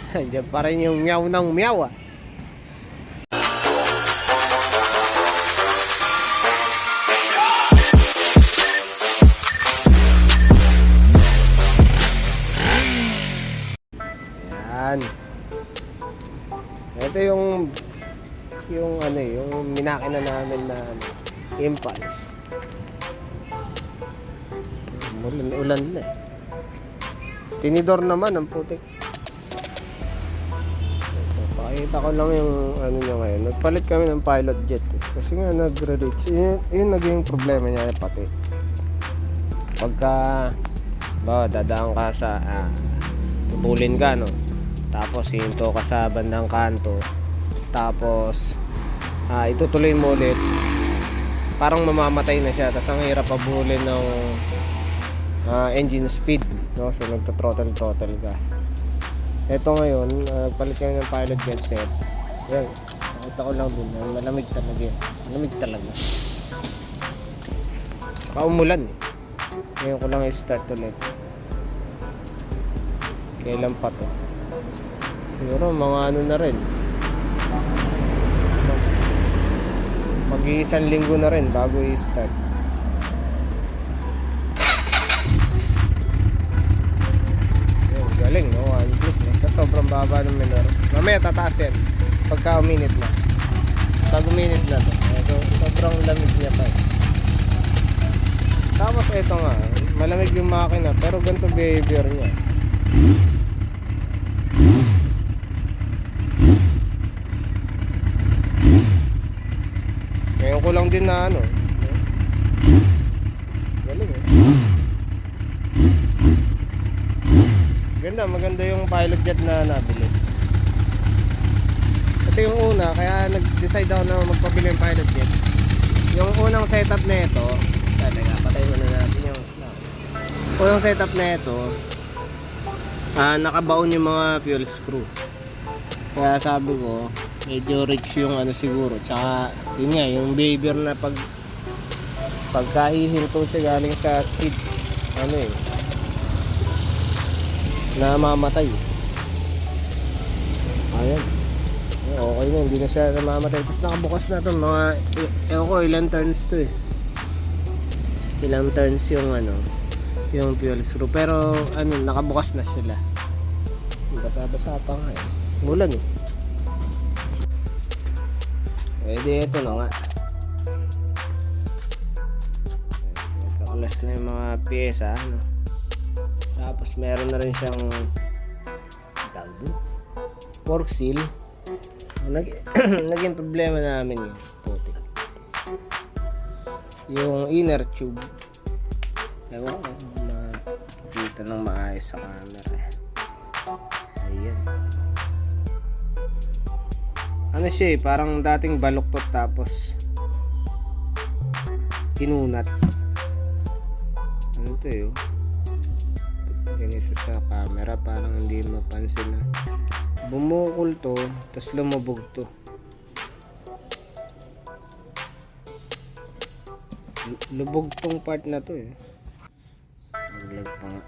Diyan pa rin yung meow ng meow ah. Yan. Ito yung ano yung minakina namin na Impulse. Ulan na eh. Tinidor naman ang putik. Ito, pakita ko lang yung ano nyo ngayon. Nagpalit kami ng pilot jet eh. Kasi nga nagre-reach. Yun naging problema niya pati. Pagka dadaan ka sa tubulin ka no. Tapos hinto ka sa bandang kanto. Tapos itutuloy mo ulit. Parang mamamatay na siya. Tapos ang hirap pabulin ng engine speed, no? So nagta-throttle ka. Ito ngayon, nagpalit kami ng pilot jet set. Yan, nakita ko lang din, malamig talaga yan. Malamig talaga. Saka umulan eh. Ngayon ko lang i-start ulit. Kailan pa to? Siguro mga ano na rin. Mag-iisang linggo na rin bago i-start. Galing, no? 1 click, no? Tapos sobrang baba ng minor. Mamaya tataas yan pagka uminit na. Pag uminit na to. So, sobrang lamig niya pa eh. Tapos ito nga, malamig yung makina pero ganito behavior niya. Ngayon ko lang din na ano. Galing eh. Maganda yung pilot jet na nabili. Kasi yung una, kaya nag-decide ako na magpabili ng pilot jet. Yung unang setup na ito, patay mo na natin yung unang setup na ito, nakabaon yung mga fuel screw. Kaya sabi ko, medyo rich yung ano siguro. Tsaka yun nga, yung behavior na pagkahihinto siya galing sa speed, ano eh, namamatay. Ayan. Okay na, hindi na siya namamatay. Tapos nakabukas na ito mga, ewan ko ilang turns to eh. Ilang turns yung ano, yung fuel screw. Pero ano, nakabukas na sila. Basa-basa pa nga eh. Mulan eh. Pwede ito na nga. Nagkakalas na yung mga pyesa, ano. Tapos meron na rin siyang fork seal. Naging problema namin yun, putik. Yung inner tube. Ewan ko makikita ng maayos sa camera. Ayan. Ano siya eh, parang dating baluktot tapos kinunat. Ano to eh, oh? Ganito sa camera, parang hindi mapansin na bumukol to, tas lumabog to. Lubog tong part na to eh. Naglag pa nga.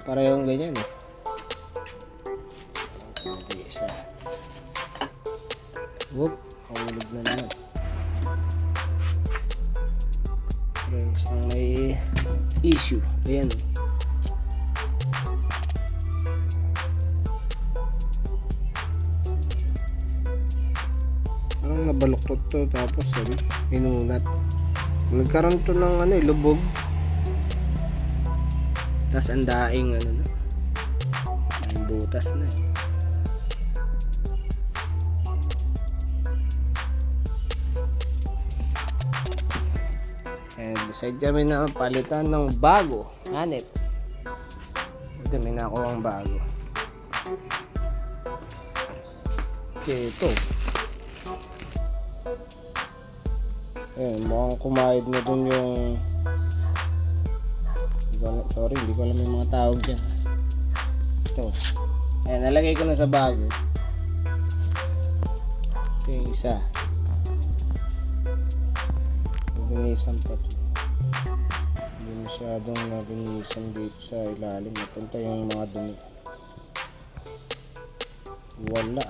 Parehong ganyan eh. Hindi isa. Whoop, kahulog na naman. Isang may issue. Ayan. Parang nabaluktot to tapos inunat. Nagkaroon to ng ano, lubog. Tapos ang daing ano na. Ang butas na eh. And decide kami na palitan ng bago. Hanip. Ito, may nakuha ang bago. Okay, ito. Ayan, mukhang kumayad na dun yung... Sorry, hindi ko alam yung mga tawag dyan. Ito. Ayan, nalagay ko na sa bago. Ito yung isa. Isang pa to. Hindi masyadong nalinisan dito sa ilalim. Napunta yung mga dumi. Wala.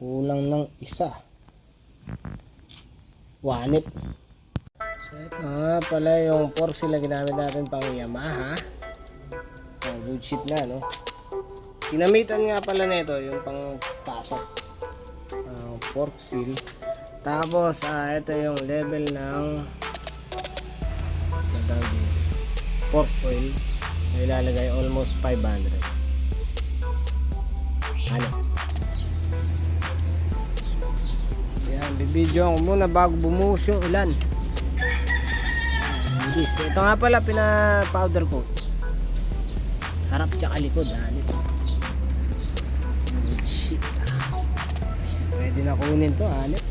Kulang ng isa. Wanip. So ito nga pala yung force sila ginamit natin pang Yamaha. Good shit na, no? Ginamitan nga pala nito yung pang pasok. Fork seal. Tapos ito yung level ng fork oil na ilalagay almost 500. Ano? Yan, bibidyo ko muna bago bumuhos yung ulan. Ito nga pala pina-powder coat. Harap tsaka likod. Shit. Pwede na kunin to, hanip.